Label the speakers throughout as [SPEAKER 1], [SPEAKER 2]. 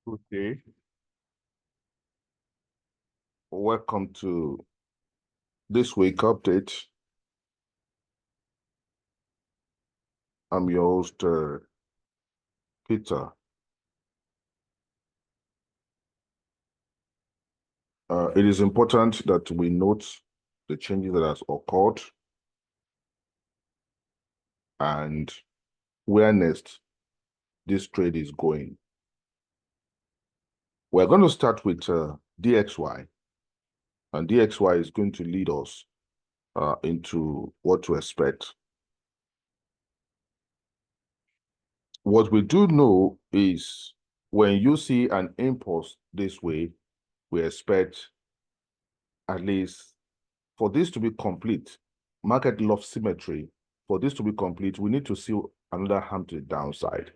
[SPEAKER 1] Okay, welcome to this week update. I'm your host, Peter. It is important that we note the changes that has occurred and where next this trade is going. We're going to start with DXY, and DXY is going to lead us into what to expect. What we do know is when you see an impulse this way, we expect at least for this to be complete, market love symmetry, for this to be complete, we need to see another hand to the downside.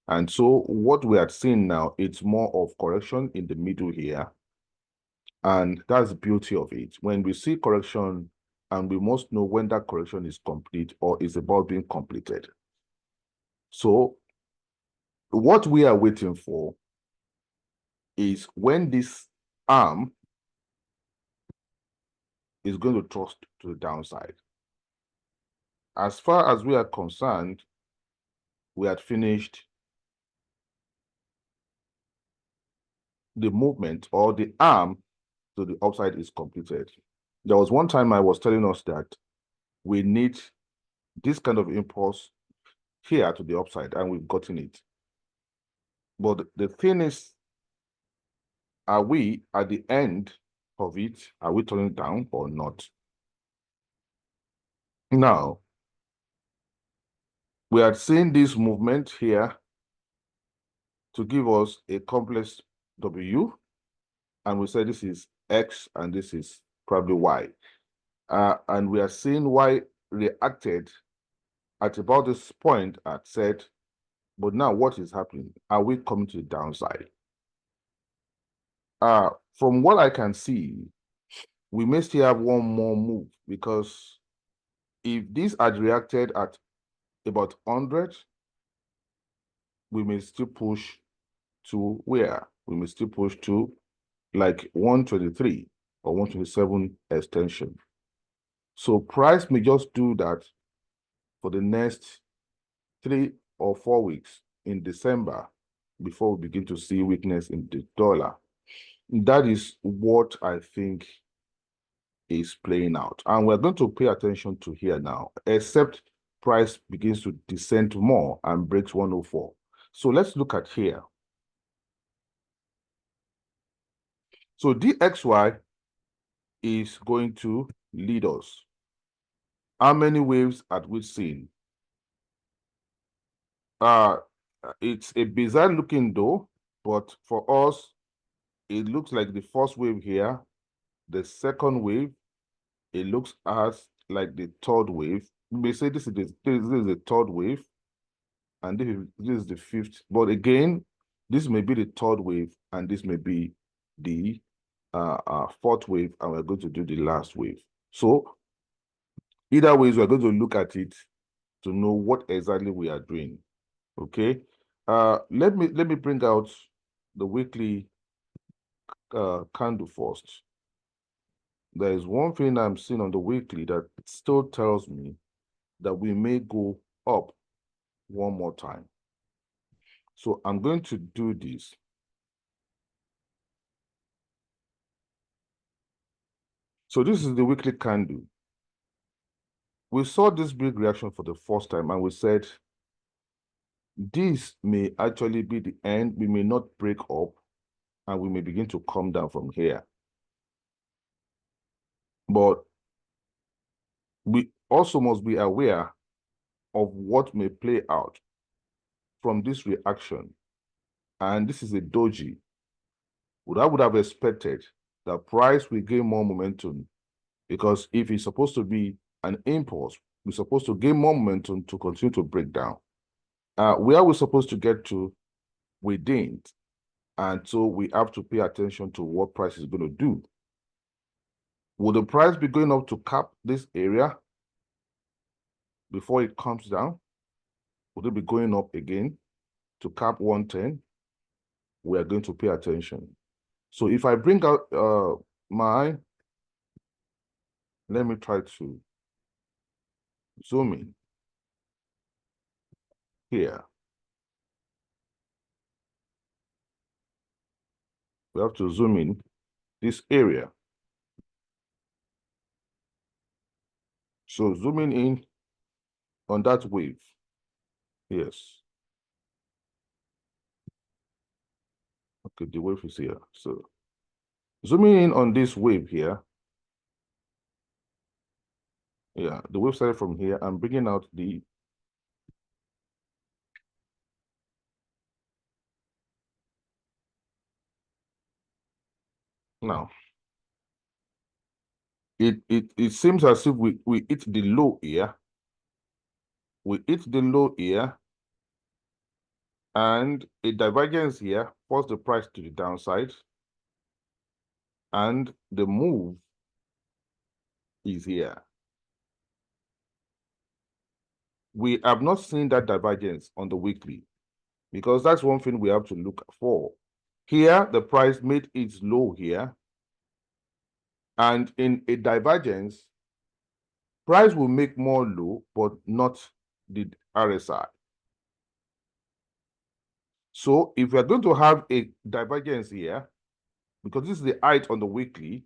[SPEAKER 1] And so what we are seeing now, it's more of correction in the middle here. And that's the beauty of it. When we see correction, and we must know when that correction is complete or is about being completed. So what we are waiting for is when this arm is going to thrust to the downside. As far as we are concerned, we had finished the movement or the arm to the upside is completed. There was one time I was telling us that we need this kind of impulse here to the upside, and we've gotten it. But the thing is, are we at the end of it? Are we turning down or not? Now, we are seeing this movement here to give us a complex W, and we say this is X and this is probably Y. And we are seeing Y reacted at about this point at said, but now what is happening? Are we coming to the downside? From what I can see, we may still have one more move, because if this had reacted at about 100, we may still push to where? We may still push to like 123 or 127 extension. So price may just do that for the next 3 or 4 weeks in December before we begin to see weakness in the dollar. That is what I think is playing out. And we're going to pay attention to here now, except price begins to descend more and breaks 104. So let's look at here. So DXY is going to lead us. How many waves had we seen? It's a bizarre looking though, but for us, it looks like the first wave here, the second wave, it looks as like the third wave. We may say this is the third wave, and this is the fifth. But again, this may be the third wave, and this may be the fourth wave, and we're going to do the last wave. So either ways, we're going to look at it to know what exactly we are doing. Okay. Let me bring out the weekly candle first. There is one thing I'm seeing on the weekly that still tells me that we may go up one more time. So I'm going to do this. So this is the weekly candle. We saw this big reaction for the first time, and we said this may actually be the end. We may not break up, and we may begin to come down from here. But we also must be aware of what may play out from this reaction. And this is a doji. What I would have expected that price will gain more momentum, because if it's supposed to be an impulse, we're supposed to gain more momentum to continue to break down. Where we're supposed to get to, we didn't. And so we have to pay attention to what price is going to do. Will the price be going up to cap this area before it comes down? Would it be going up again to cap 110? we are going to pay attention. So if I bring out let me try to zoom in here. We have to zoom in this area. So zooming in on that wave. Yes. Okay, the wave is here. So zooming in on this wave here. Yeah, the wave started from here. I'm bringing out the now. It seems as if we hit the low here. We hit the low here, and a divergence here forced the price to the downside, and the move is here. We have not seen that divergence on the weekly, because that's one thing we have to look for. Here, the price made its low here, and in a divergence, price will make more low, but not the RSI. So if we're going to have a divergence here, because this is the height on the weekly,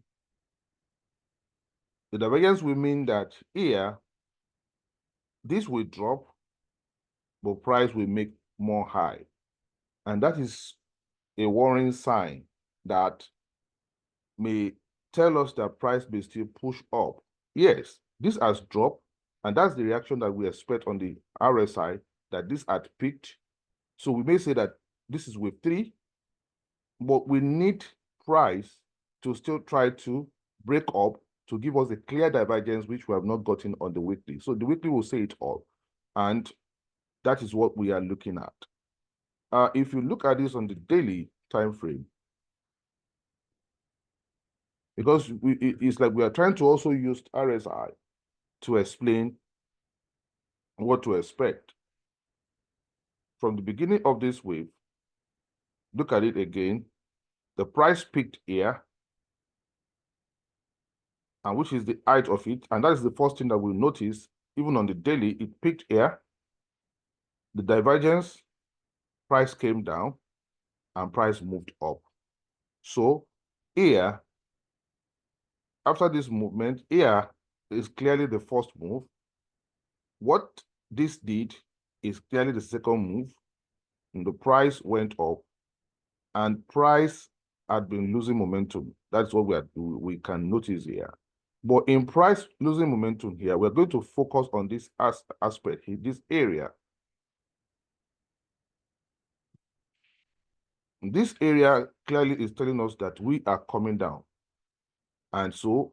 [SPEAKER 1] the divergence will mean that here, this will drop, but price will make more high. And that is a warning sign that may tell us that price may still push up. Yes, this has dropped, and that's the reaction that we expect on the RSI, that this had peaked. So we may say that this is wave 3, but we need price to still try to break up to give us a clear divergence, which we have not gotten on the weekly. So the weekly will say it all, and that is what we are looking at. If you look at this on the daily time frame, because it's like we are trying to also use RSI to explain what to expect. From the beginning of this wave, look at it again. The price peaked here, and which is the height of it, and that is the first thing that we'll notice. Even on the daily, it peaked here. The divergence, price came down, and price moved up. So here, after this movement, here is clearly the first move. What this did is clearly the second move, and the price went up, and price had been losing momentum. That's what we can notice here. But in price losing momentum here, we're going to focus on this aspect here, this area. This area clearly is telling us that we are coming down. And so,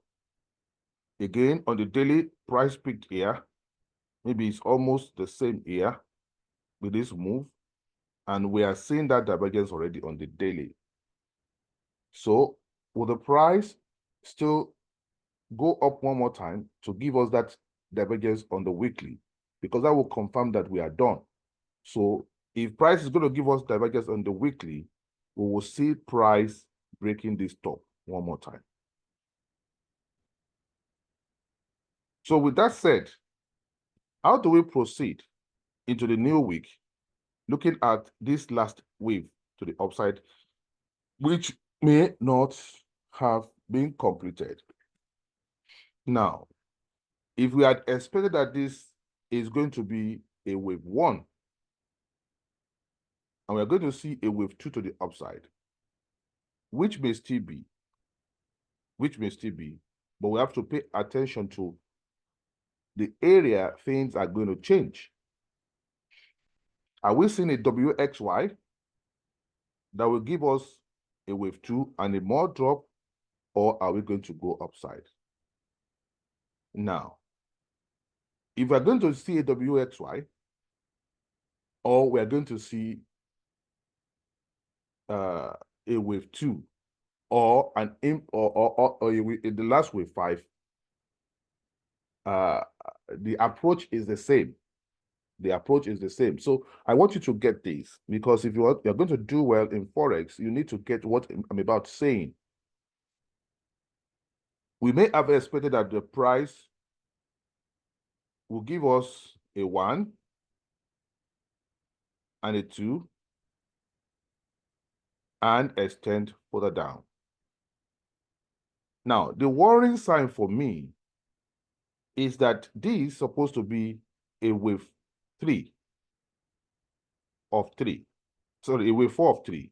[SPEAKER 1] again, on the daily, price peaked here. Maybe it's almost the same here with this move. And we are seeing that divergence already on the daily. So, will the price still go up one more time to give us that divergence on the weekly? Because that will confirm that we are done. So if price is going to give us divergence on the weekly, we will see price breaking this top one more time. So with that said, how do we proceed into the new week, looking at this last wave to the upside, which may not have been completed? Now, if we had expected that this is going to be a wave 1, and we're going to see a wave 2 to the upside, which may still be, but we have to pay attention to the area things are going to change. Are we seeing a WXY that will give us a wave 2 and a more drop, or are we going to go upside? Now, if we're going to see a WXY, or we're going to see a wave 2, or an the last wave 5, the approach is the same. The approach is the same. So I want you to get this, because if you're going to do well in Forex, you need to get what I'm about saying. We may have expected that the price will give us a 1 and a 2 and extend further down. Now, the worrying sign for me is that this is supposed to be a wave 3 of 3. Sorry, a wave 4 of 3.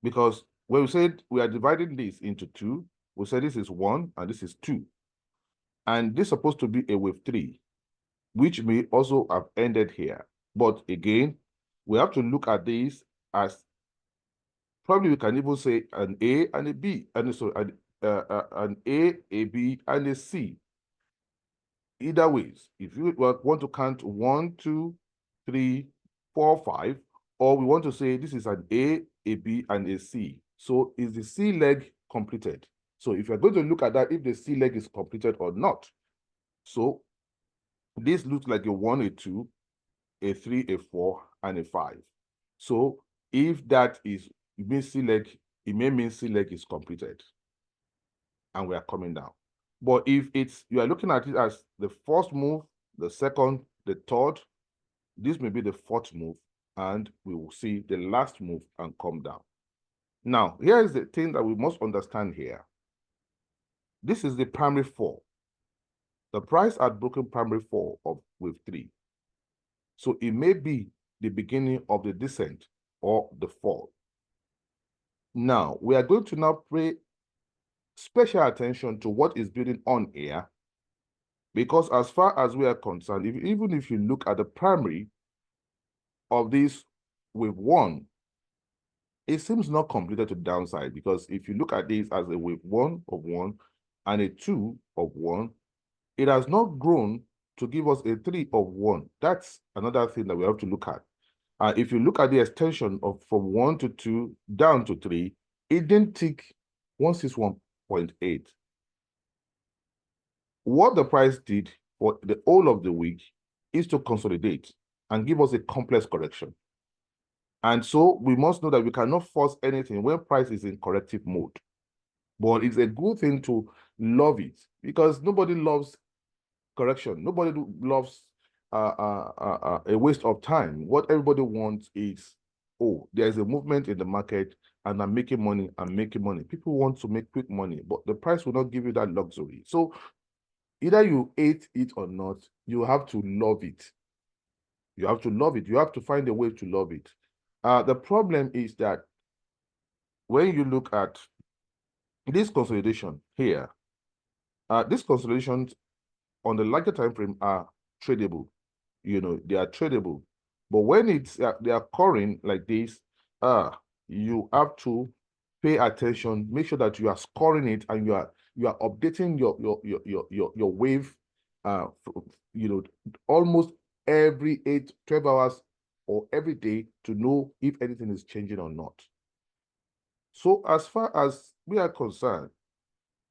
[SPEAKER 1] Because when we said we are dividing this into 2, we said this is 1 and this is 2. And this is supposed to be a wave 3, which may also have ended here. But again, we have to look at this as, probably we can even say an A and a B, and so an A, B, and a C. Either ways, if you want to count 1, 2, 3, 4, 5, or we want to say this is an A, B, and a C. So is the C leg completed? So if you're going to look at that, if the C leg is completed or not. So this looks like a 1, a 2, a 3, a 4, and a 5. So if that is, it means C leg, it may mean C leg is completed. And we are coming down. But if you are looking at it as the first move, the second, the third, this may be the fourth move, and we will see the last move and come down. Now, here is the thing that we must understand here. This is the primary 4. The price had broken primary 4 of wave 3. So it may be the beginning of the descent or the fall. Now, we are going to now pay special attention to what is building on here, because as far as we are concerned, even if you look at the primary of this wave 1, it seems not completed to downside, because if you look at this as a wave 1 of 1 and a 2 of 1, it has not grown to give us a 3 of 1. That's another thing that we have to look at. If you look at the extension of from 1 to 2 down to 3, it didn't tick 161.8. What the price did for the whole of the week is to consolidate and give us a complex correction. And so we must know that we cannot force anything when price is in corrective mode. But it's a good thing to love it, because nobody loves correction. Nobody loves a waste of time. What everybody wants is, oh, there's a movement in the market and I'm making money, People want to make quick money, but the price will not give you that luxury. So either you hate it or not, you have to love it. You have to love it. You have to find a way to love it. The problem is that when you look at this consolidation here, these consolidations on the larger time frame are tradable. You know, they are tradable. But when they are occurring like this, you have to pay attention, make sure that you are scoring it and you are updating your wave, you know, almost every 12 hours or every day to know if anything is changing or not. So as far as we are concerned,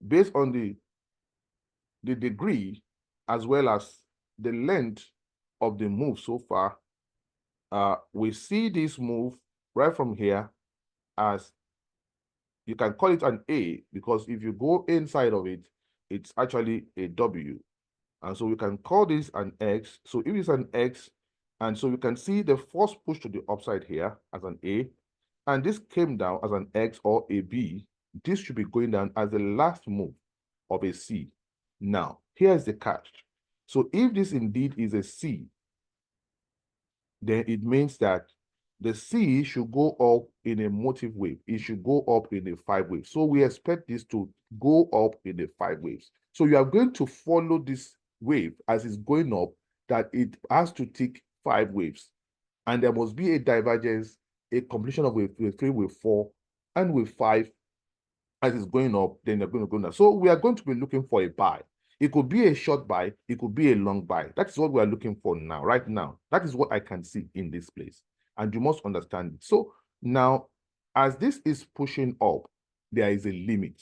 [SPEAKER 1] based on the degree as well as the length of the move so far, we see this move right from here as, you can call it an A, because if you go inside of it, it's actually a W. And so we can call this an X. So if it's an X, and so you can see the first push to the upside here as an A, and this came down as an X or a B, this should be going down as the last move of a C. Now, here's the catch. So if this indeed is a C, then it means that the C should go up in a motive wave. It should go up in a 5 wave. So we expect this to go up in the 5 waves. So you are going to follow this wave as it's going up, that it has to take 5 waves. And there must be a divergence, a completion of wave 3, wave 4, and wave 5. As it's going up, then they're going to go down. So we are going to be looking for a buy. It could be a short buy, it could be a long buy. That's what we are looking for now, right now. That is what I can see in this place. And you must understand it. So now, as this is pushing up, there is a limit.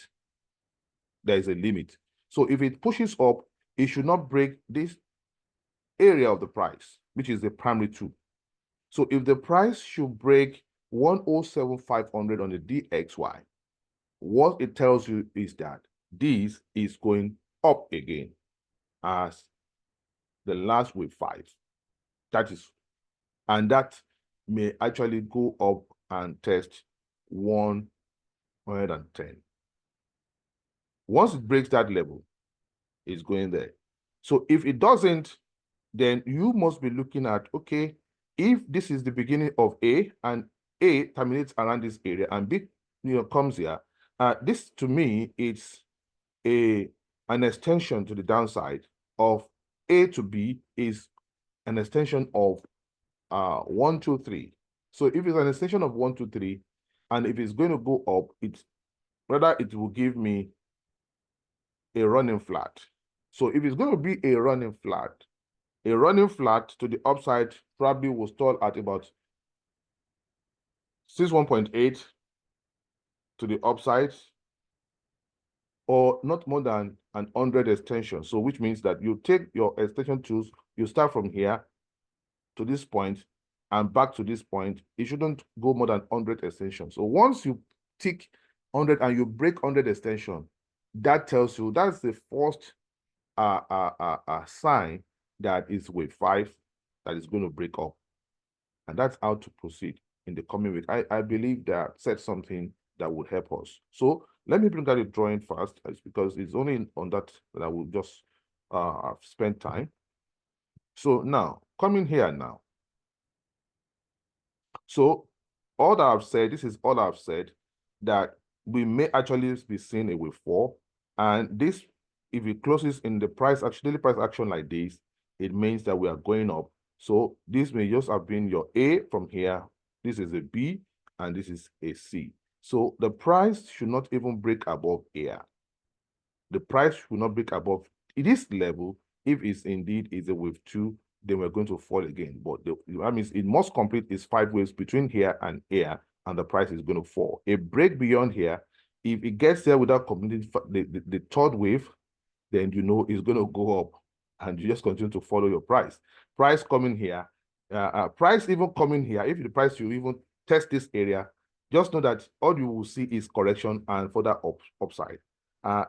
[SPEAKER 1] There is a limit. So if it pushes up, it should not break this area of the price, which is the primary two. So if the price should break 107,500 on the DXY, what it tells you is that this is going up again as the last wave 5. That is, and that may actually go up and test 110. Once it breaks that level, it's going there. So if it doesn't, then you must be looking at, okay, if this is the beginning of A and A terminates around this area and B comes here, this to me it's an extension to the downside of A to B is an extension of 1, 2, 3. So if it's an extension of 1, 2, 3, and if it's going to go up, it's rather it will give me a running flat. So if it's going to be a running flat to the upside probably will stall at about 61.8 to the upside, or not more than 100 extensions. So which means that you take your extension tools, you start from here to this point and back to this point. It shouldn't go more than 100 extensions. So once you tick 100 and you break 100 extension, that tells you that's the first sign that is wave 5 that is going to break up. And that's how to proceed in the coming week. I believe that said something that would help us. So let me bring out a drawing first, because it's only on that I will just spend time. So now, coming here now. So all that I've said, this is all I've said, that we may actually be seeing a wave 4. And this, if it closes in the daily price action like this, it means that we are going up. So this may just have been your A from here. This is a B, and this is a C. So the price should not even break above here. The price should not break above this level. If it's indeed is a wave 2, then we're going to fall again. But that means it must complete its 5 waves between here and here, and the price is going to fall. A break beyond here, if it gets there without completing the third wave, then you know it's going to go up, and you just continue to follow your price. Price coming here, price even coming here, if the price you even test this area, just know that all you will see is correction and further upside.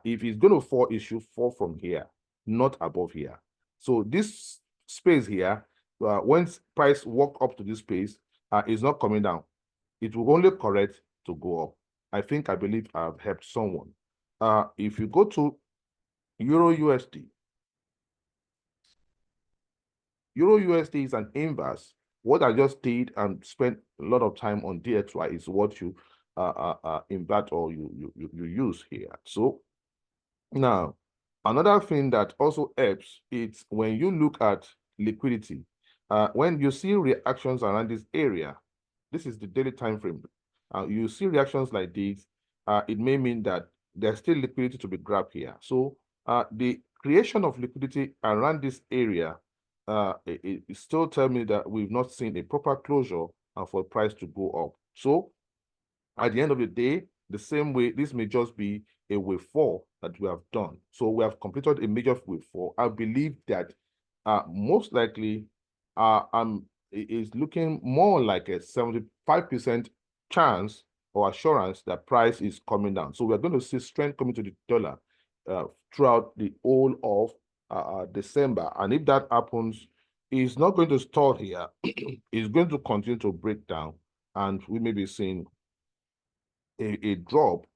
[SPEAKER 1] If it's going to fall, it should fall from here, not above here. So this space here, once price walk up to this space, is not coming down. It will only correct to go up. I believe I've helped someone. If you go to Euro USD is an inverse. What I just did and spent a lot of time on DXY is what you invert or you use here. So now, another thing that also helps is when you look at liquidity. When you see reactions around this area, this is the daily time frame. You see reactions like this, it may mean that there's still liquidity to be grabbed here. So the creation of liquidity around this area, it still tells me that we've not seen a proper closure for price to go up. So at the end of the day, the same way, this may just be a wave 4 that we have done. So we have completed a major wave 4. I believe that most likely it is looking more like a 75% chance or assurance that price is coming down. So we're going to see strength coming to the dollar throughout the whole of December. And if that happens, it's not going to stall here. It's going to continue to break down, and we may be seeing a drop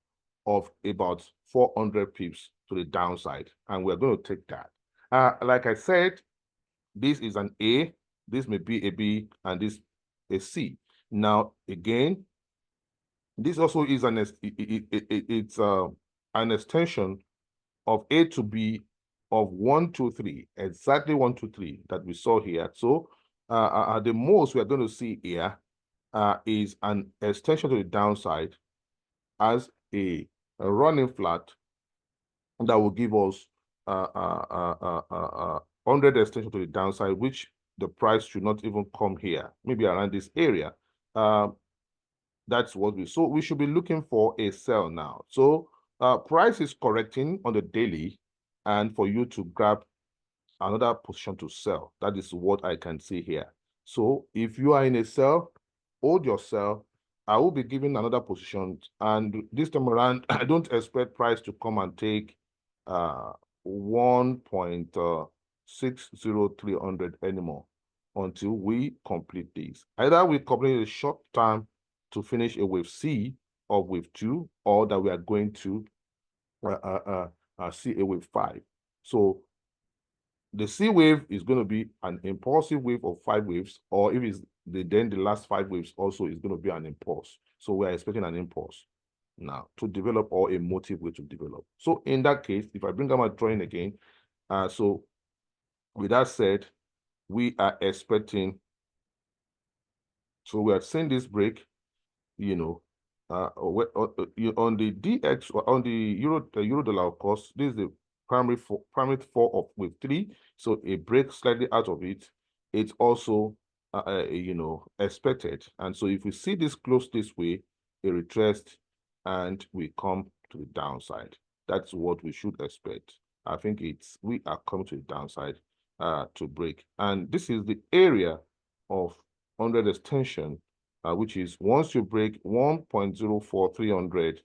[SPEAKER 1] of about 400 pips to the downside, and we're going to take that. Like I said, this is an A, this may be a B, and this a C. Now, again, this also is an extension of A to B of 1, 2, 3, exactly 1, 2, 3 that we saw here. So the most we're going to see here is an extension to the downside as a running flat that will give us 100 extension to the downside, which the price should not even come here, maybe around this area. That's what we should be looking for a sell now. So price is correcting on the daily, and for you to grab another position to sell. That is what I can see here. So if you are in a sell, hold your sell. I will be giving another position, and this time around, I don't expect price to come and take 1.60300 anymore until we complete this. Either we complete a short time to finish a wave C or wave 2, or that we are going to see a wave 5. So the C wave is going to be an impulsive wave of 5 waves, or if it's then the last 5 waves also is going to be an impulse. So we're expecting an impulse now to develop, or a motive way to develop. So in that case, if I bring up my drawing again, so with that said, we are expecting, so we are seeing this break, you know, on the DX, on the euro dollar, of course, this is the primary four of wave 3. So a break slightly out of it, it's also expected. And so if we see this close this way, a retrace, and we come to the downside, that's what we should expect. I think we are coming to the downside to break. And this is the area of 100 extension, which is once you break 1.04300,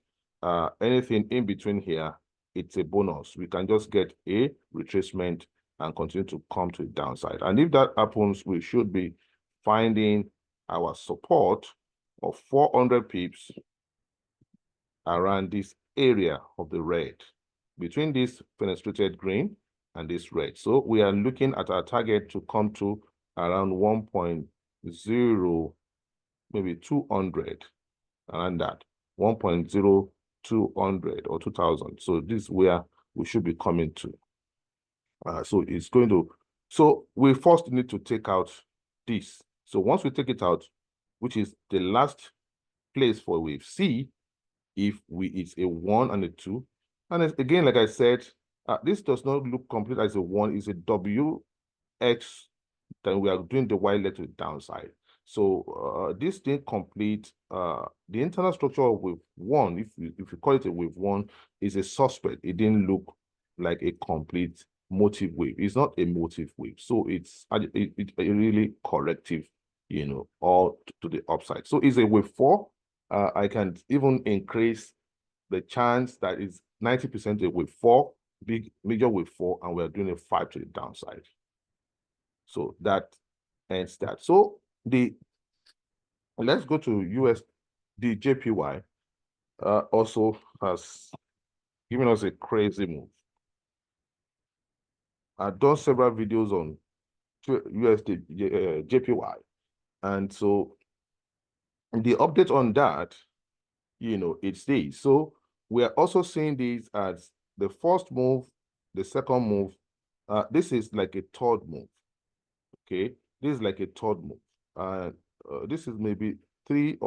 [SPEAKER 1] anything in between here, it's a bonus. We can just get a retracement and continue to come to the downside. And if that happens, we should be finding our support of 400 pips around this area of the red, between this fenestrated green and this red. So we are looking at our target to come to around 1.0, maybe 200, around that, 1.0200 or 2000. So this is where we should be coming to. So it's going to, so we first need to take out this. So once we take it out, which is the last place for wave C, if it's a 1 and a 2, and again, like I said, this does not look complete as a 1, it's a WX, then we are doing the Y leg to the downside. So this didn't complete. The internal structure of wave 1, if you call it a wave 1, is a suspect. It didn't look like a complete motive wave. It's not a motive wave. So it's a really corrective, all to the upside. So it's a wave 4. I can even increase the chance that is 90% a wave 4, major wave 4, and we're doing a 5 to the downside. So that ends that. So let's go to Usdjpy. Also has given us a crazy move. I've done several videos on Usdjpy, and so the update on that, it's this. So we are also seeing these as the first move, the second move. This is like a third move. Okay, this is like a third move. This is maybe 4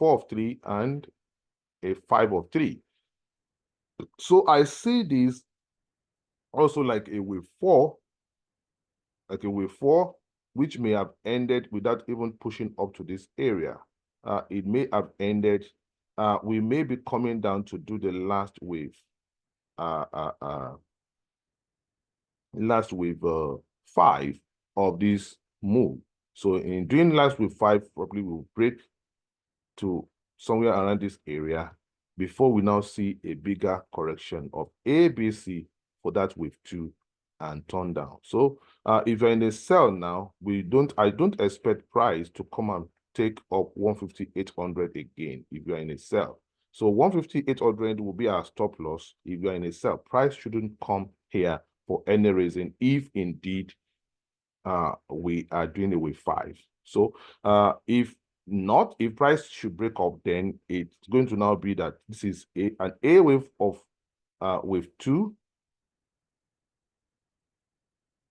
[SPEAKER 1] of 3 and a 5 of 3. So I see this also like a wave 4, which may have ended without even pushing up to this area. It may have ended. We may be coming down to do the last wave. Last wave 5 of this move. So in doing last wave 5, probably we'll break to somewhere around this area before we now see a bigger correction of ABC for that wave 2 and turn down. So if you're in a sell now, I don't expect price to come and take up 15800 again if you're in a sell. So 15800 will be our stop loss if you're in a sell. Price shouldn't come here for any reason, if indeed we are doing a wave 5. So if not, if price should break up, then it's going to now be that this is an A wave of wave 2,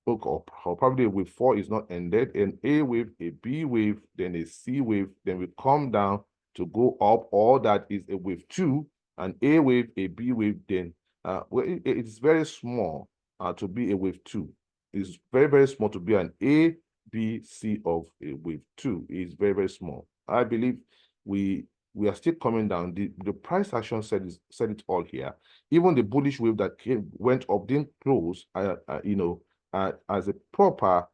[SPEAKER 1] or probably a wave 4 is not ended, an A wave, a B wave, then a C wave, then we come down to go up, or that is a wave 2, an A wave, a B wave, then it's very small to be a wave 2. It's very, very small to be an A, B, C of a wave 2. It's very, very small. I believe we we are still coming down. The price action said it all here. Even the bullish wave that went up didn't close, as a proper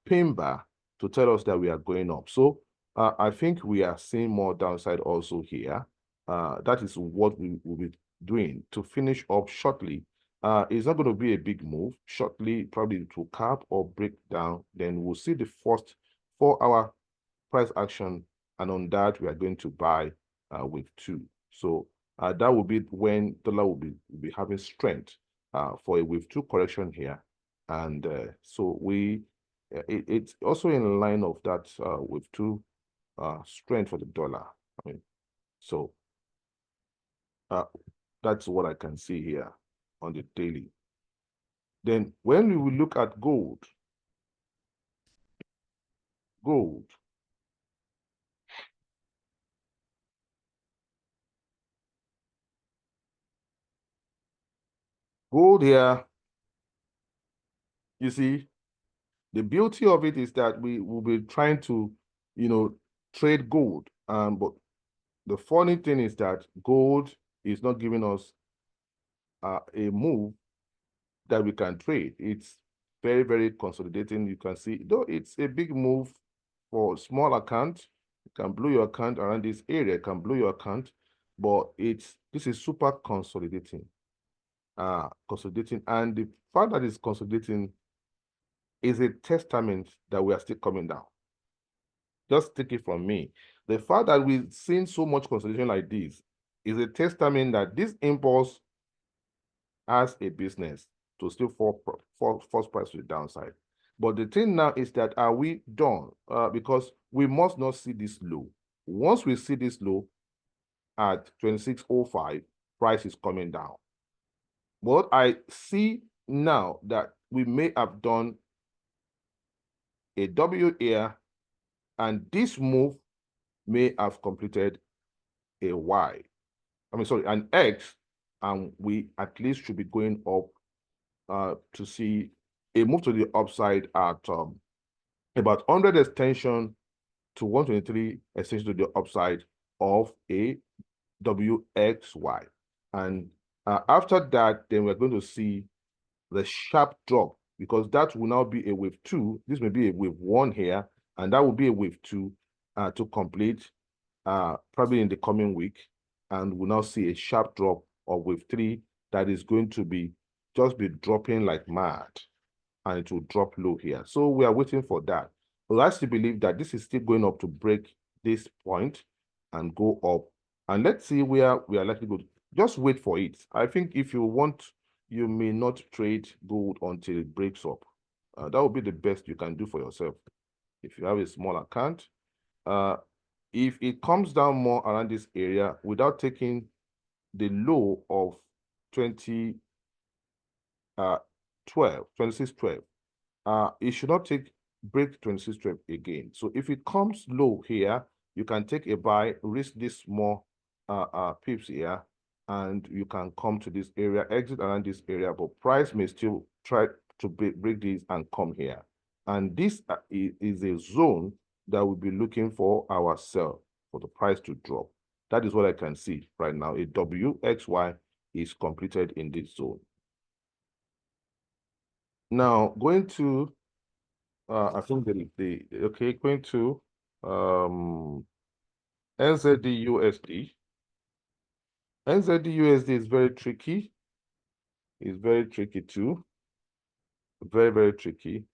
[SPEAKER 1] pin bar to tell us that we are going up. So I think we are seeing more downside also here. That is what we will be doing to finish up shortly. It's not going to be a big move. Shortly, probably it will cap or break down. Then we'll see the first 4-hour price action, and on that we are going to buy wave 2. So that will be when dollar will be having strength for a wave 2 correction here, and so it's also in line of that wave 2 strength for the dollar. I mean, so that's what I can see here on the daily. Then when we will look at gold, gold here, you see, the beauty of it is that we will be trying to, trade gold. But the funny thing is that gold is not giving us a move that we can trade. It's very, very consolidating. You can see, though it's a big move for small account, you can blow your account around this area, can blow your account, but this is super consolidating. And the fact that it's consolidating is a testament that we are still coming down. Just take it from me. The fact that we've seen so much consolidation like this is a testament that this impulse has a business to still force price to the downside. But the thing now is that, are we done? Because we must not see this low. Once we see this low at 26.05, price is coming down. What I see now that we may have done a W here, and this move may have completed a Y. An X, and we at least should be going up to see a move to the upside at about 100 extension to 123 extension to the upside of a WXY. And after that, then we're going to see the sharp drop, because that will now be a wave 2. This may be a wave 1 here, and that will be a wave 2 to complete probably in the coming week. And we'll now see a sharp drop of wave 3 that is going to be dropping like mad, and it will drop low here. So we are waiting for that. But I still believe that this is still going up to break this point and go up. And let's see where we are likely to go. Just wait for it. I think if you want, you may not trade gold until it breaks up. That would be the best you can do for yourself. If you have a small account, if it comes down more around this area without taking the low of 26.12, it should not break 26.12 again. So if it comes low here, you can take a buy, risk this small pips here, and you can come to this area, exit around this area, but price may still try to break this and come here. And this is a zone that we'll be looking for our sell, for the price to drop. That is what I can see right now. A WXY is completed in this zone. Now going to I think going to NZD-USD. NZD-USD is very tricky. It's very tricky too. Very, very tricky.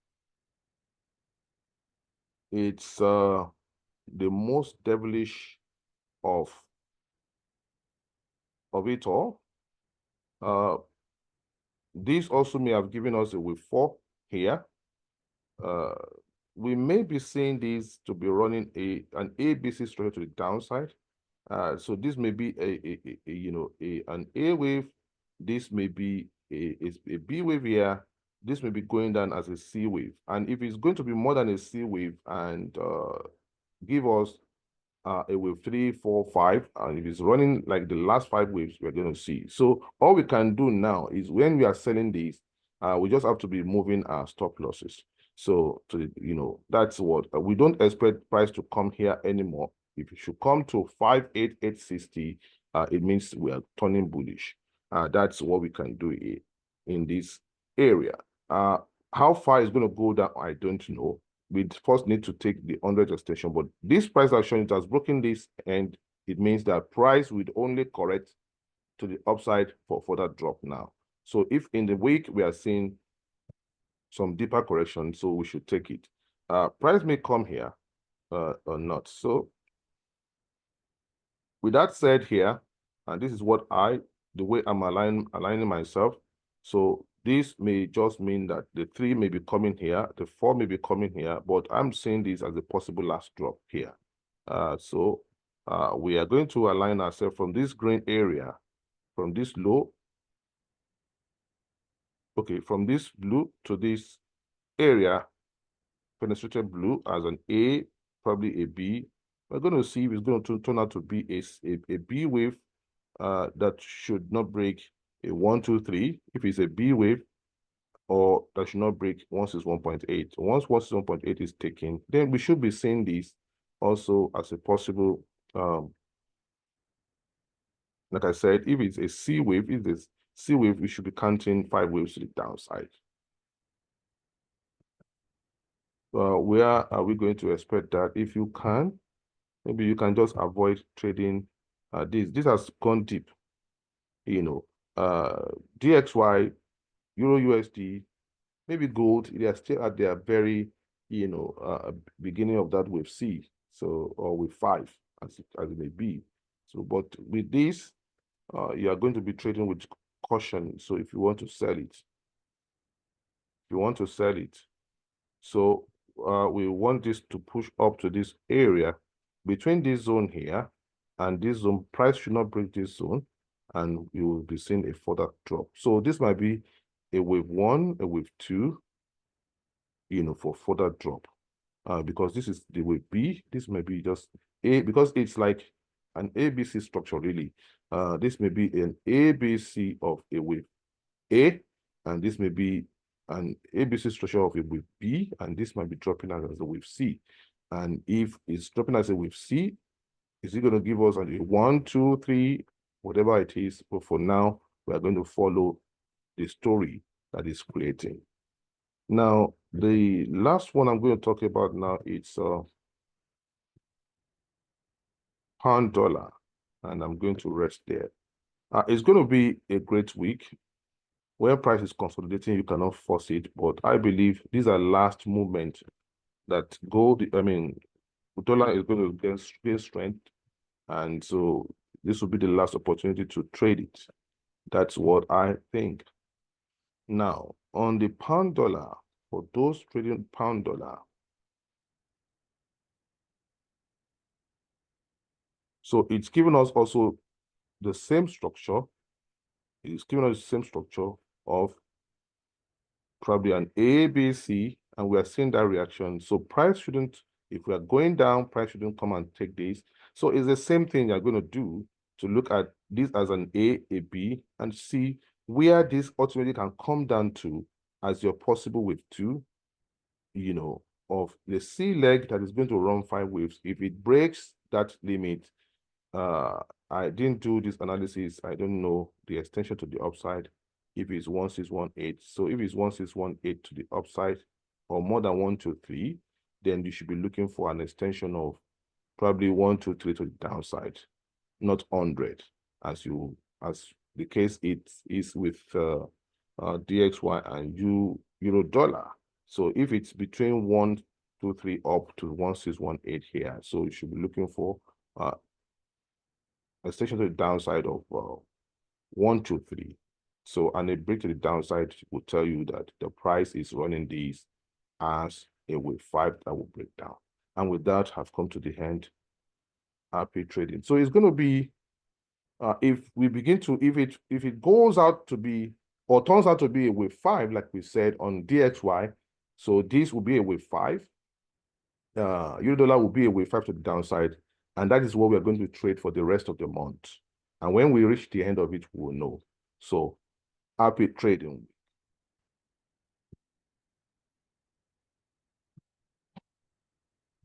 [SPEAKER 1] It's the most devilish of it all. This also may have given us a wave 4 here. We may be seeing this to be running an ABC structure to the downside. So this may be an A wave. This may be a B wave here. This may be going down as a C wave. And if it's going to be more than a C wave and give us a wave 3, 4, 5, and if it's running like the last 5 waves, we're going to see. So all we can do now is, when we are selling these, we just have to be moving our stop losses. So that's what we don't expect price to come here anymore. If it should come to 58860, it means we are turning bullish. That's what we can do in this area. How far it's going to go down, I don't know. We first need to take the 100 extension, but this price action, it has broken this, and it means that price would only correct to the upside for further drop now. So if in the week we are seeing some deeper correction, so we should take it. Price may come here or not. So with that said here, and this is what the way I'm aligning myself. So this may just mean that the 3 may be coming here, the 4 may be coming here, but I'm seeing this as a possible last drop here. So we are going to align ourselves from this green area, from this low. Okay, from this blue to this area, penetrated blue as an A, probably a B. We're going to see if it's going to turn out to be a B wave that should not break a 1, 2, 3. If it's a B wave, or that should not break once it's 1.8. Once 1.8 is taken, then we should be seeing this also as a possible, like I said, if it's a C wave, if it's C wave, we should be counting 5 waves to the downside. Where are we going to expect that? If you can, maybe you can just avoid trading this. This has gone deep, you know. DXY, Euro USD, maybe gold, they are still at their very, beginning of that wave C, so, or wave 5, as it may be. So, but with this, you are going to be trading with caution. So if you want to sell it, so we want this to push up to this area between this zone here and this zone. Price should not break this zone, and you will be seeing a further drop. So this might be a wave 1, a wave 2, for further drop. Because this is the wave B, this may be just A, because it's like an ABC structure, really. This may be an ABC of a wave A, and this may be an ABC structure of a wave B, and this might be dropping as a wave C. And if it's dropping as a wave C, is it going to give us a 1, 2, 3, whatever it is? But for now, we are going to follow the story that is creating. Now, the last one I'm going to talk about now, it's pound dollar, and I'm going to rest there. It's going to be a great week. Where price is consolidating, you cannot force it, but I believe these are last movement that dollar is going to gain strength, and so this will be the last opportunity to trade it. That's what I think. Now, on the pound dollar, for those trading pound dollar, so it's giving us also the same structure. It's giving us the same structure of probably an ABC, and we are seeing that reaction. So price shouldn't, if we are going down, price shouldn't come and take this. So it's the same thing you're going to do to look at this as an A, B, and see where this ultimately can come down to as your possible wave 2, of the C leg that is going to run 5 waves. If it breaks that limit, I didn't do this analysis. I don't know the extension to the upside if it's 1618. So if it's 1618 to the upside or more than 1, 2, 3, then you should be looking for an extension of probably 1, 2, 3 to the downside, not 100, as the case it is with DXY and Euro dollar. So if it's between 1, 2, 3 up to 1618 here, so you should be looking for extension to the downside of 1, 2, 3. So, and a break to the downside will tell you that the price is running these as a wave 5 that will break down. And with that, I've come to the end. Happy trading. So it's going to be, if it goes out to be, or turns out to be a wave 5, like we said on DXY, so this will be a wave 5. Euro dollar will be a wave 5 to the downside. And that is what we're going to trade for the rest of the month. And when we reach the end of it, we will know. So happy trading.